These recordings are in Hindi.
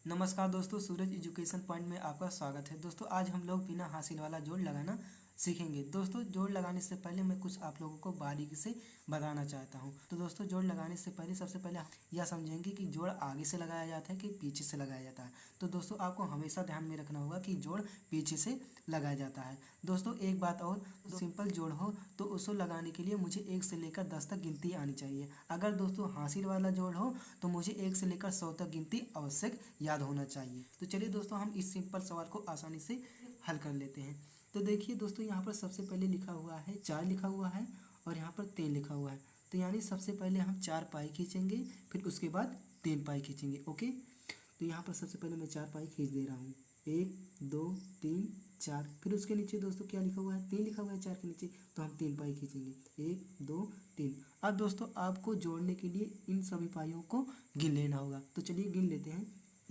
नमस्कार दोस्तों, सूरज एजुकेशन पॉइंट में आपका स्वागत है। दोस्तों आज हम लोग बिना हासिल वाला जोड़ लगाना सीखेंगे। दोस्तों जोड़ लगाने से पहले मैं कुछ आप लोगों को बारीकी से बताना चाहता हूं। तो दोस्तों जोड़ लगाने से पहले सबसे पहले यह समझेंगे कि जोड़ आगे से लगाया जाता है कि पीछे से लगाया जाता है। तो दोस्तों आपको हमेशा ध्यान में रखना होगा कि जोड़ पीछे से लगाया जाता है। दोस्तों एक बात और, सिंपल जोड़ हो तो उसको लगाने के लिए मुझे 1 से लेकर 10 तक गिनती आनी चाहिए। अगर दोस्तों हासिल वाला जोड़ हो तो मुझे 1 से लेकर 100 तक गिनती आवश्यक याद होना चाहिए। तो चलिए दोस्तों हम इस सिंपल सवाल को आसानी से हल कर लेते हैं। तो देखिए दोस्तों यहाँ पर सबसे पहले लिखा हुआ है 4 लिखा हुआ है और यहाँ पर 3 लिखा हुआ है। तो यानी सबसे पहले हम 4 पाई खींचेंगे, फिर उसके बाद 3 पाई खींचेंगे। ओके, तो यहाँ पर सबसे पहले मैं 4 पाई खींच दे रहा हूँ। 1 2 3 4। फिर उसके नीचे दोस्तों क्या लिखा हुआ है, 3 लिखा हुआ है 4 के नीचे, तो हम 3 पाई खींचेंगे। 1 2 3। अब दोस्तों आपको जोड़ने के लिए इन सभी पाइयों को गिन लेना होगा। तो चलिए गिन लेते हैं।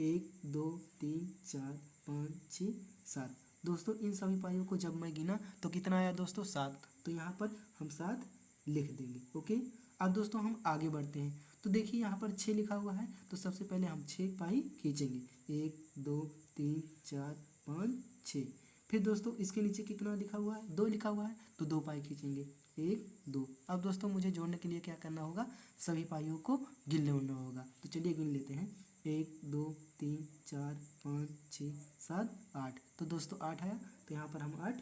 1 2 3 4 5 6 7। दोस्तों इन सभी पाइयों को जब मैं गिना तो कितना आया दोस्तों, 7। तो यहाँ पर हम 7 लिख देंगे। ओके, अब दोस्तों हम आगे बढ़ते हैं। तो देखिए यहाँ पर 6 लिखा हुआ है, तो सबसे पहले हम 6 पाई खींचेंगे। 1 2 3 4 5 6। फिर दोस्तों इसके नीचे कितना लिखा हुआ है, 2 लिखा हुआ है, तो 2 पाई खींचेंगे। 1 2। अब दोस्तों मुझे जोड़ने के लिए क्या करना होगा, सभी पाइयों को गिन लेना होगा। तो चलिए गिन लेते हैं। 1 2 3 4 5 6 7 8। तो दोस्तों 8 आया, तो यहाँ पर हम 8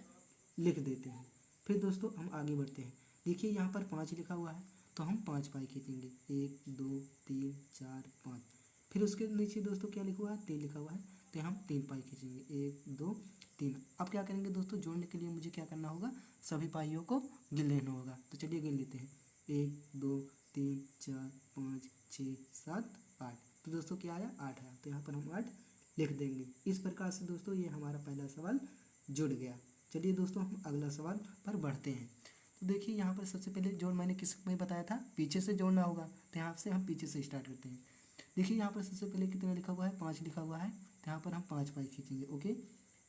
लिख देते हैं। फिर दोस्तों हम आगे बढ़ते हैं। देखिए यहाँ पर 5 लिखा हुआ है, तो हम 5 पाई खींचेंगे। 1 2 3 4 5। फिर उसके नीचे दोस्तों क्या लिखा हुआ है, 3 लिखा हुआ है, तो हम 3 पाई खींचेंगे। 1 2 3। अब क्या करेंगे दोस्तों, जोड़ने के लिए मुझे क्या करना होगा, सभी पाइयों को गिन लेना होगा। तो चलिए गिन लेते हैं। 1 2 3 4 5 6 7 8। तो दोस्तों क्या आया, 8 आया, तो यहाँ पर हम 8 लिख देंगे। इस प्रकार से दोस्तों ये हमारा पहला सवाल जुड़ गया। चलिए दोस्तों हम अगला सवाल पर बढ़ते हैं। तो देखिए यहाँ पर सबसे पहले जोड़ मैंने किस में बताया था, पीछे से जोड़ना होगा, तो यहाँ से हम पीछे से स्टार्ट करते हैं। देखिए यहाँ पर सबसे पहले कितना लिखा हुआ है, 5 लिखा हुआ है, तो यहाँ पर हम 5 पाई खींचेंगे। ओके,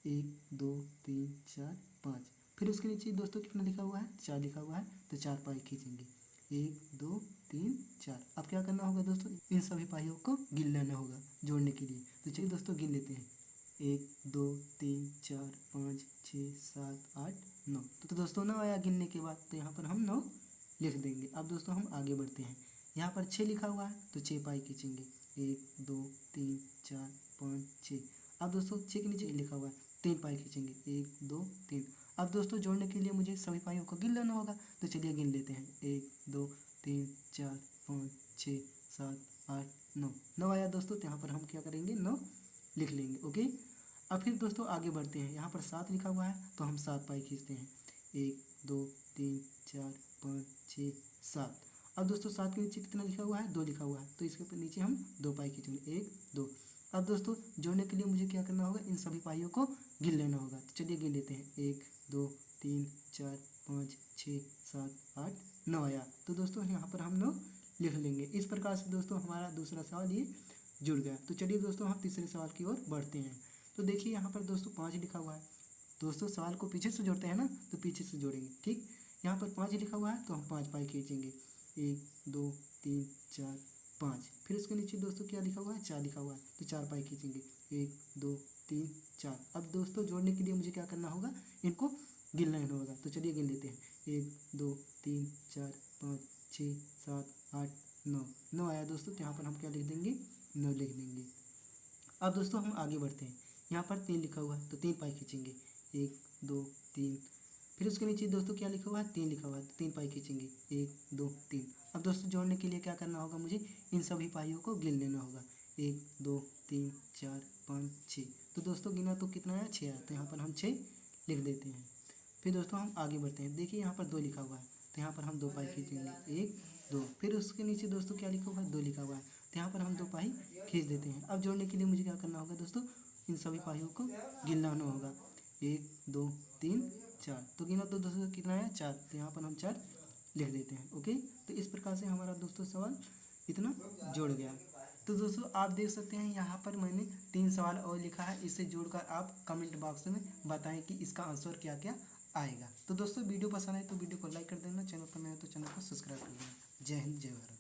1 2 3 4 5। फिर उसके नीचे दोस्तों कितना लिखा हुआ है, 4 लिखा हुआ है, तो 4 पाई खींचेंगे। 1 2 3 4। अब क्या करना होगा दोस्तों, इन सभी पाइयों को गिन लेना होगा जोड़ने के लिए। तो चलिए दोस्तों गिन लेते हैं। 1 2 3 4 5 6 7 8 9। तो दोस्तों 9 आया गिनने के बाद, तो यहाँ पर हम 9 लिख देंगे। अब दोस्तों हम आगे बढ़ते हैं। यहाँ पर 6 लिखा हुआ है, तो 6 पाई खींचेंगे। 1 2 3 4 5 6। अब दोस्तों 6 के नीचे लिखा हुआ है, 3 पाई खींचेंगे। 1 2 3। अब दोस्तों जोड़ने के लिए मुझे सभी पाइयों को गिन लेना होगा। तो चलिए गिन लेते हैं। 1 2 3 4 5 6 7 8 9। 9 आया दोस्तों, तो यहाँ पर हम क्या करेंगे, 9 लिख लेंगे। ओके, अब फिर दोस्तों आगे बढ़ते हैं। यहाँ पर 7 लिखा हुआ है, तो हम 7 पाई खींचते हैं। 1 2 3 4 5 6 7। अब दोस्तों 7 के नीचे कितना लिखा हुआ है, 2 लिखा हुआ है, तो इसके नीचे हम 2 पाई खींचेंगे। 1 2। अब दोस्तों जोड़ने के लिए मुझे क्या करना होगा, इन सभी पाइयों को गिन लेना होगा। तो चलिए गिन लेते हैं। 1 2 3 4 5 6 7 8 9 आया, तो दोस्तों यहाँ पर हम 9 लिख लेंगे। इस प्रकार से दोस्तों हमारा दूसरा सवाल ये जुड़ गया। तो चलिए दोस्तों हम तीसरे सवाल की ओर बढ़ते हैं। तो देखिए यहाँ पर दोस्तों 5 लिखा हुआ है। दोस्तों सवाल को पीछे से जोड़ते हैं ना, तो पीछे से जोड़ेंगे। ठीक, यहाँ पर 5 लिखा हुआ है, तो हम 5 पाई खींचेंगे। 1 2 3 4 5। फिर उसके नीचे दोस्तों क्या लिखा हुआ है, 4 लिखा हुआ है, तो 4 पाई खींचेंगे। 1 2 3 4। अब दोस्तों जोड़ने के लिए मुझे क्या करना होगा, इनको गिन लेना होगा। तो चलिए गिन लेते हैं। 1 2 3 4 5 6 7 8 9। 9 आया दोस्तों, तो यहाँ पर हम क्या लिख देंगे, 9 लिख देंगे। अब दोस्तों हम आगे बढ़ते हैं। यहाँ पर 3 लिखा हुआ है, तो 3 पाई खींचेंगे। 1 2 3। फिर उसके नीचे दोस्तों क्या लिखा हुआ है, 3 लिखा हुआ है, तो 3 पाई खींचेंगे। 1 2 3। अब दोस्तों जोड़ने के लिए क्या करना होगा, मुझे इन सभी पाइयों को गिन लेना होगा। 1 2 3 4 5 6। तो दोस्तों गिना तो कितना आया, 6 आया, तो यहाँ पर हम 6 लिख देते हैं। फिर दोस्तों हम आगे बढ़ते हैं। देखिए यहाँ पर 2 लिखा हुआ है, तो यहाँ पर हम 2 पाई खींचेंगे। 1 2। फिर उसके नीचे दोस्तों क्या लिखा हुआ है, 2 लिखा हुआ है, तो यहाँ पर हम 2 पाई खींच देते हैं। अब जोड़ने के लिए मुझे क्या करना होगा दोस्तों, इन सभी पाइयों को गिनना होगा। 1 2 3 4। तो गिना तो दोस्तों कितना है, 4, तो यहाँ पर हम 4 लिख देते हैं। ओके, तो इस प्रकार से हमारा दोस्तों सवाल इतना जुड़ गया। तो दोस्तों आप देख सकते हैं यहाँ पर मैंने 3 सवाल और लिखा है। इसे जोड़कर आप कमेंट बॉक्स में बताएं कि इसका आंसर क्या क्या आएगा। तो दोस्तों वीडियो पसंद आए तो वीडियो को लाइक कर देना, चैनल पर नए हो तो चैनल को सब्सक्राइब कर देना। जय हिंद, जय भारत।